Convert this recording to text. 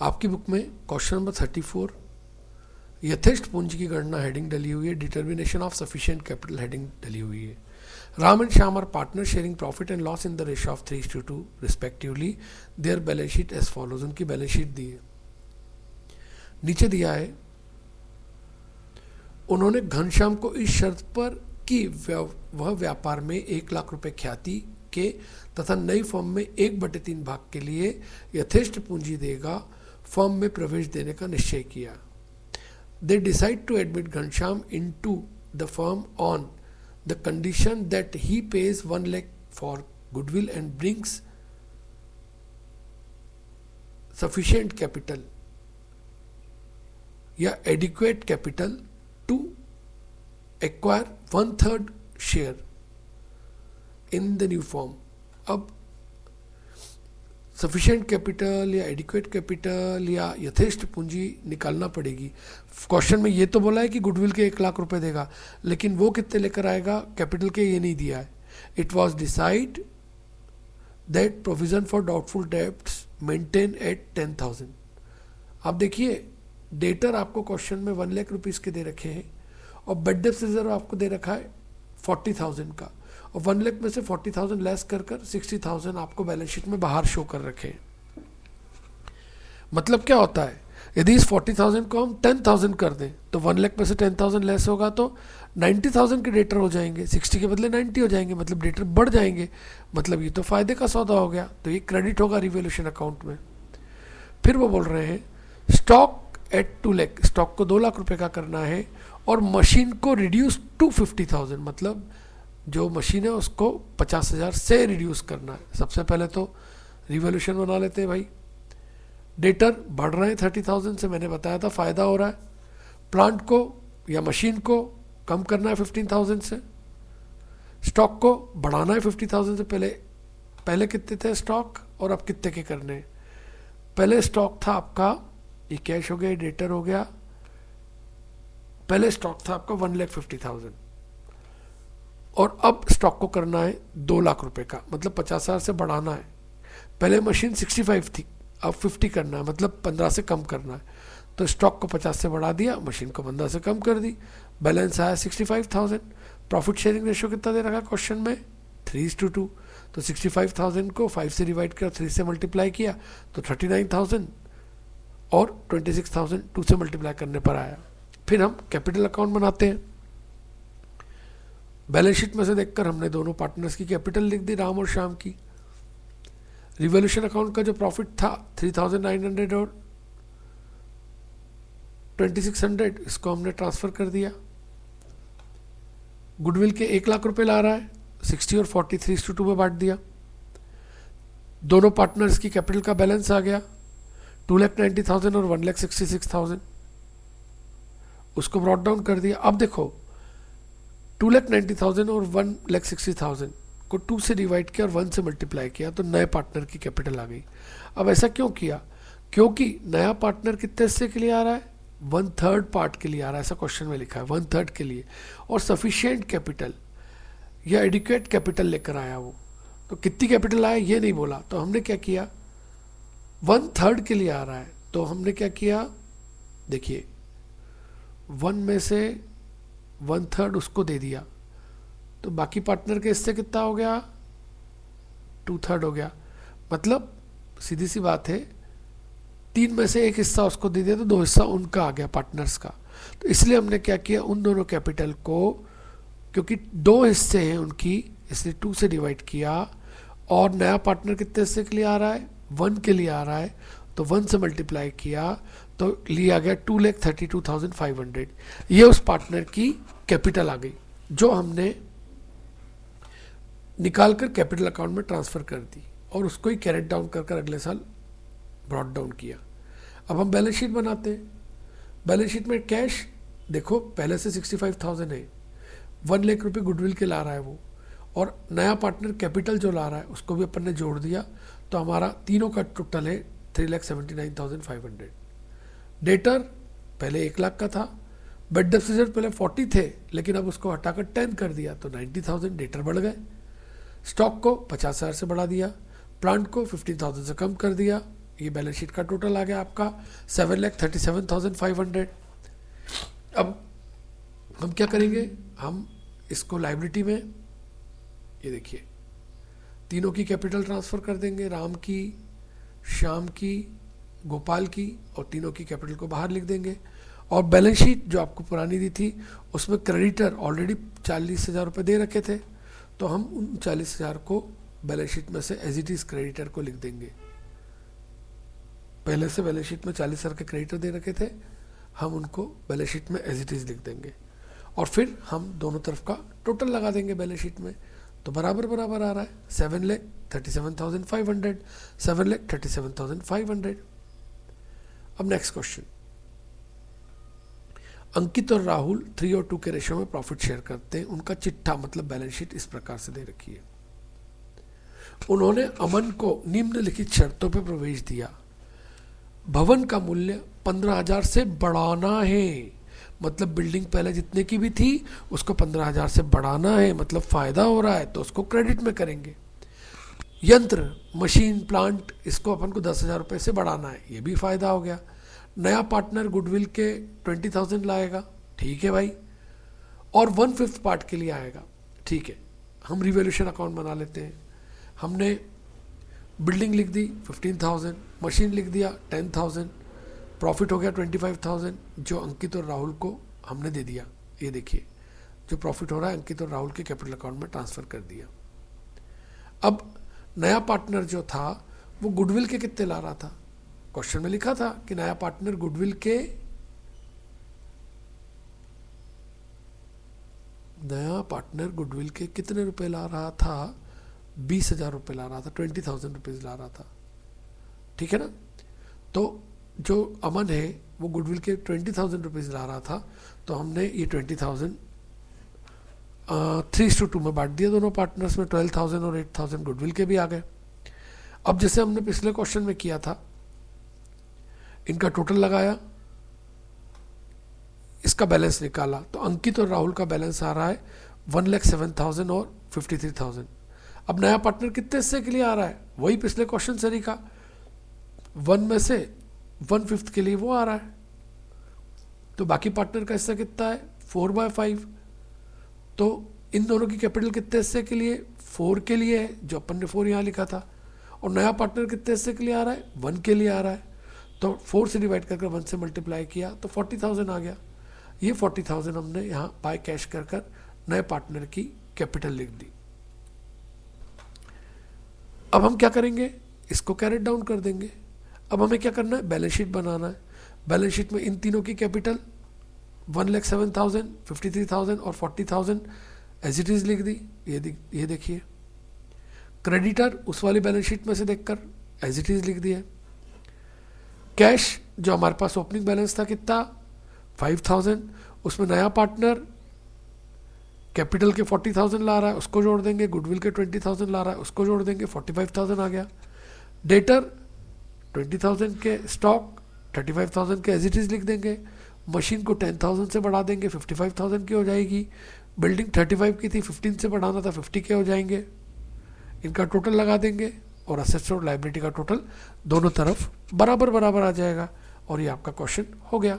आपकी बुक में question number 34 यथेष्ट पूंजी की गणना हेडिंग डली हुई है, determination of sufficient capital heading डली हुई है। Ram and Shyam are partner sharing profit and loss in the ratio of 3:2 respectively. Their balance sheet as follows. उनकी बैलेंस शीट दी है, नीचे दिया है उन्होंने घनश्याम को इस शर्त पर कि वह व्यापार में 1 लाख रुपए ख्याति के तथा नई फर्म में 1/3 भाग के लिए यथेष्ट पूंजी देगा, फर्म में प्रवेश देने का निश्चय किया। They decide to admit Ghanshyam into the firm on the condition that he pays 1 lakh for goodwill and brings sufficient capital या adequate capital to acquire 1/3 share in the new firm। अब sufficient capital या adequate capital या यथेष्ट पूंजी निकालना पड़ेगी। Question में ये तो बोला है कि गुडविल के 1 लाख रुपए देगा, लेकिन वो कितने लेकर आएगा कैपिटल के, ये नहीं दिया है। It was decide that provision for doubtful debts maintain at 10,000। आप देखिए डेटर आपको क्वेश्चन में 1 लाख रुपीज़ के दे रखे हैं और बेड डेब्ट रिजर्व आपको दे रखा है 40,000 का, और 1 लाख में से 40,000 लेस कर 60,000 आपको बैलेंस शीट में बाहर शो कर रखे हैं। मतलब क्या होता है, यदि इस 40,000 को हम 10,000 कर दें तो 1 लाख में से 10,000 लेस होगा तो 90,000 के डेटर हो जाएंगे, 60 के बदले 90 हो जाएंगे, मतलब डेटर बढ़ जाएंगे। मतलब ये तो फायदे का सौदा हो गया, तो ये क्रेडिट होगा रिवैल्यूएशन अकाउंट में। फिर वो बोल रहे हैं स्टॉक एट 2 लाख, स्टॉक को 2 लाख रुपए का करना है और मशीन को रिड्यूस टू 50,000, मतलब जो मशीन है उसको 50,000 से रिड्यूस करना है। सबसे पहले तो रिवॉल्यूशन बना लेते हैं भाई। डेटर बढ़ रहे हैं 30,000 से, मैंने बताया था फायदा हो रहा है। प्लांट को या मशीन को कम करना है 15,000 से, स्टॉक को बढ़ाना है 50,000 से। पहले कितने थे स्टॉक और अब कितने के करने हैं। पहले स्टॉक था आपका, ये कैश हो गया, डेटर हो गया। पहले स्टॉक था आपका 1,50,000 और अब स्टॉक को करना है 2 लाख रुपए का, मतलब 50,000 से बढ़ाना है। पहले मशीन 65 थी, अब 50 करना है, मतलब 15 से कम करना है। तो स्टॉक को 50 से बढ़ा दिया, मशीन को 15 से कम कर दी, बैलेंस आया 65,000। प्रॉफिट शेयरिंग रेशियो कितना दे रखा क्वेश्चन में 3:2। तो 65,000 को 5 से डिवाइड कर 3 से मल्टीप्लाई किया तो 39,000 और 26,000 2 से मल्टीप्लाई करने पर आया। फिर हम कैपिटल अकाउंट बनाते हैं। बैलेंस शीट में से देखकर हमने दोनों पार्टनर्स की कैपिटल लिख दी, राम और श्याम की। रिवॉल्यूशन अकाउंट का जो प्रॉफिट था 3,900 और 2,600, इसको हमने ट्रांसफर कर दिया। गुडविल के 1 लाख रुपए ला रहा है, 60 और 40 3:2 में बांट दिया। दोनों पार्टनर्स की कैपिटल का बैलेंस आ गया 2,90,000 और 1,66,000, उसको ब्रॉट डाउन कर दिया। अब देखो 2,90,000 और 1,60,000 को 2 से डिवाइड किया और 1 से मल्टीप्लाई किया तो नए पार्टनर की कैपिटल आ गई। अब ऐसा क्यों किया, क्योंकि नया पार्टनर कितने हिस्से के लिए आ रहा है, 1/3 पार्ट के लिए आ रहा है, ऐसा क्वेश्चन में लिखा है 1/3 के लिए। और सफिशिएंट कैपिटल या एडिक्वेट कैपिटल लेकर आया वो, तो कितनी कैपिटल आया ये नहीं बोला। तो हमने क्या किया, 1/3 के लिए आ रहा है तो हमने क्या किया, देखिए 1 में से 1/3 उसको दे दिया, तो बाकी पार्टनर के हिस्से कितना हो गया 2/3 हो गया। मतलब सीधी सी बात है, 3 में से 1 हिस्सा उसको दे दिया तो 2 हिस्सा उनका आ गया पार्टनर्स का। तो इसलिए हमने क्या किया, उन दोनों कैपिटल को, क्योंकि 2 हिस्से हैं उनकी, इसलिए 2 से डिवाइड किया। और नया पार्टनर कितने हिस्से के लिए आ रहा है, 1 के लिए आ रहा है, तो 1 से मल्टीप्लाई किया तो लिया गया 2,32,500। ये उस पार्टनर की कैपिटल आ गई जो हमने निकाल कर कैपिटल अकाउंट में ट्रांसफर कर दी और उसको ही कैरेट डाउन कर अगले साल ब्रॉट डाउन किया। अब हम बैलेंस शीट बनाते हैं। बैलेंस शीट में कैश देखो पहले से 65,000 है, 1 लाख रुपये गुडविल के ला रहा है वो, और नया पार्टनर कैपिटल जो ला रहा है उसको भी अपन ने जोड़ दिया, तो हमारा तीनों का टोटल है 3,79,500। डेटर पहले 1 लाख का था, बेड डेब्ट रिजर्व पहले 40 थे लेकिन अब उसको हटाकर 10 कर दिया तो 90,000 डेटर बढ़ गए। स्टॉक को 50,000 से बढ़ा दिया, प्लांट को 15,000 से कम कर दिया, ये बैलेंस शीट का टोटल आ गया आपका 7,37,500। अब हम क्या करेंगे, हम इसको लाइबिलिटी में, ये देखिए तीनों की कैपिटल ट्रांसफ़र कर देंगे, राम की, श्याम की, गोपाल की, और तीनों की कैपिटल को बाहर लिख देंगे। और बैलेंस शीट जो आपको पुरानी दी थी उसमें क्रेडिटर ऑलरेडी 40,000 रुपये दे रखे थे, तो हम उन 40,000 को बैलेंस शीट में से एज इट इज़ क्रेडिटर को लिख देंगे। पहले से बैलेंस शीट में 40,000 के क्रेडिटर दे रखे थे, हम उनको बैलेंस शीट में एज इट इज़ लिख देंगे, और फिर हम दोनों तरफ का टोटल लगा देंगे बैलेंस शीट में, तो बराबर बराबर आ रहा है 7,37,500, 7,37,500। अब नेक्स्ट क्वेश्चन, अंकित और राहुल 3 और 2 के रेशो में प्रॉफिट शेयर करते हैं। उनका चिट्ठा मतलब बैलेंस शीट इस प्रकार से दे रखी है। उन्होंने अमन को निम्नलिखित शर्तों पर प्रवेश दिया। भवन का मूल्य 15,000 से बढ़ाना है, मतलब बिल्डिंग पहले जितने की भी थी उसको 15,000 से बढ़ाना है, मतलब फायदा हो रहा है तो उसको क्रेडिट में करेंगे। यंत्र, मशीन, प्लांट, इसको अपन को 10,000 रुपये से बढ़ाना है, ये भी फायदा हो गया। नया पार्टनर गुडविल के 20,000 लाएगा, ठीक है भाई, और 1/5 पार्ट के लिए आएगा, ठीक है। हम रिवैल्यूएशन अकाउंट बना लेते हैं। हमने बिल्डिंग लिख दी 15,000, मशीन लिख दिया 10,000, प्रॉफिट हो गया 25,000, जो अंकित और राहुल को हमने दे दिया। ये देखिए जो प्रॉफिट हो रहा है अंकित और राहुल के कैपिटल अकाउंट में ट्रांसफ़र कर दिया। अब नया पार्टनर जो था वो गुडविल के कितने ला रहा था, क्वेश्चन में लिखा था कि नया पार्टनर गुडविल के, नया पार्टनर गुडविल के कितने रुपए ला रहा था, 20,000 रुपये ला रहा था, 20,000 रुपीज़ ला रहा था, ठीक है ना। तो जो अमन है वो गुडविल के 20,000 रुपीज़ ला रहा था, तो हमने ये 20,000 3:2 में बांट दिया दोनों पार्टनर्स में। 12,000 और 8,000 गुडविल के भी आ गए। अब जैसे हमने पिछले क्वेश्चन में किया था, इनका टोटल लगाया, इसका बैलेंस निकाला, तो अंकित और राहुल का बैलेंस आ रहा है 1,07,000 और 53,000। अब नया पार्टनर कितने हिस्से के लिए आ रहा है, वही पिछले क्वेश्चन से का 1 में से 1/5 के लिए वो आ रहा है, तो बाकी पार्टनर का हिस्सा कितना है 4/5। तो इन दोनों की कैपिटल कितने हिस्से के लिए, 4 के लिए है, जो अपन ने 4 यहाँ लिखा था, और नया पार्टनर कितने हिस्से के लिए आ रहा है 1 के लिए आ रहा है, तो 4 से डिवाइड करके 1 से मल्टीप्लाई किया तो 40,000 आ गया। ये 40,000 हमने यहाँ बाय कैश कर नए पार्टनर की कैपिटल लिख दी। अब हम क्या करेंगे, इसको कैरेट डाउन कर देंगे। अब हमें क्या करना है, बैलेंस शीट बनाना है। बैलेंस शीट में इन तीनों की कैपिटल 1,07,000, 53,000 और 40,000 एज इट इज़ लिख दी। ये देखिए क्रेडिटर उस वाली बैलेंस शीट में से देखकर एज इट इज़ लिख दिया। कैश जो हमारे पास ओपनिंग बैलेंस था कितना 5,000, उसमें नया पार्टनर कैपिटल के 40,000 ला रहा है, उसको जोड़ देंगे, गुडविल के 20,000 ला रहा है, उसको जोड़ देंगे, 45,000 आ गया। डेटर 20,000 के स्टॉक 35,000 के एज इट इज़ लिख देंगे। मशीन को 10,000 से बढ़ा देंगे, 55,000 की हो जाएगी। बिल्डिंग 35 की थी, 15 से बढ़ाना था, 50 के हो जाएंगे। इनका टोटल लगा देंगे और असेट्स और लायबिलिटी का टोटल दोनों तरफ बराबर बराबर आ जाएगा, और ये आपका क्वेश्चन हो गया।